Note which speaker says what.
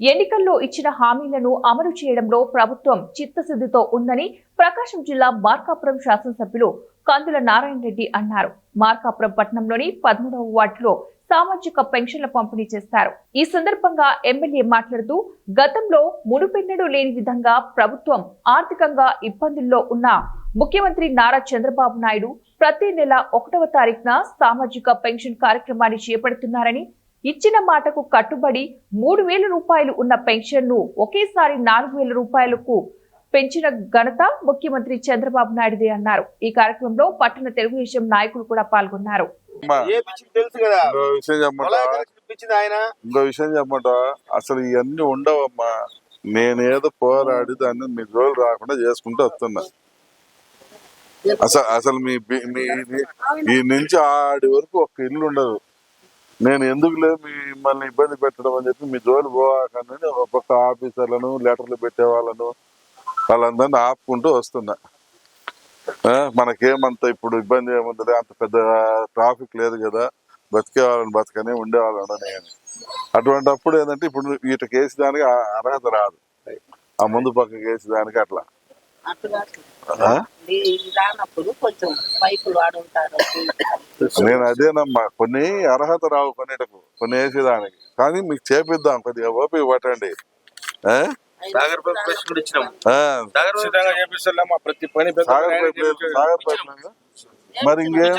Speaker 1: ఎన్నికల్లో ఇచ్చిన హామీలను అమలు చేయడంలో ప్రభుత్వం చిత్తశుద్ధితో ఉందని ప్రకాశం జిల్లా మార్కాపురం శాసనసభ్యులు కందుల నారాయణ రెడ్డి అన్నారు. మార్కాపురం పట్టణంలోని 13వ వార్డులో సామాజిక పెన్షన్ల పంపిణీ చేశారు. ఈ సందర్భంగా ఎమ్మెల్యే మాట్లాడుతూ గతంలో మునుపెన్నడూ లేని విధంగా ప్రభుత్వం ఆర్థికంగా ఇబ్బందుల్లో ఉన్న ముఖ్యమంత్రి నారా చంద్రబాబు నాయుడు ప్రతి నెల 1వ తారీఖున సామాజిక పెన్షన్ కార్యక్రమాన్ని చేపడుతున్నారని, ఇచ్చిన మాటకు కట్టుబడి 3,000 రూపాయలు ఉన్న పెన్షన్ ను ఒకేసారి 4,000 రూపాయలకు పెంచిన ఘనత ముఖ్యమంత్రి చంద్రబాబు నాయుడుదే అన్నారు. ఈ కార్యక్రమంలో పట్టణ తెలుగుదేశం నాయకులు కూడా పాల్గొన్నారు.
Speaker 2: ఇంకో విషయం చెప్పమంటా, అసలు ఇవన్నీ ఉండవమ్మా. నేనేదో పోరాడి దాన్ని మీ రోజులు రాకుండా చేసుకుంటూ వస్తున్నా. అసలు మీ ఈ నుంచి ఆడి వరకు ఒక ఇల్లు ఉండదు. నేను ఎందుకు లేదు మిమ్మల్ని ఇబ్బంది పెట్టడం అని చెప్పి మీ జోలు పోవాలని ఒక్కొక్క ఆఫీసర్లను లెటర్లు పెట్టే వాళ్ళందరినీ ఆపుకుంటూ వస్తున్నా. మనకేమంత ఇప్పుడు ఇబ్బంది ఏముంది, అంత పెద్ద ట్రాఫిక్ లేదు కదా, బతికే వాళ్ళని బతకనే ఉండేవాళ్ళని కానీ. అటువంటి అప్పుడు ఏంటంటే ఇప్పుడు వీటి కేసు దానికి అర్హత రాదు, ఆ ముందు పక్క కేసు దానికి అట్లా. నేను అదేనమ్మా, కొన్ని అర్హత రావు కొన్నిటకు, కొన్ని వేసేదానికి. కానీ మీకు చేపిద్దాం, కొద్దిగా ఓపిక పట్టండి. మరి ఇంకేం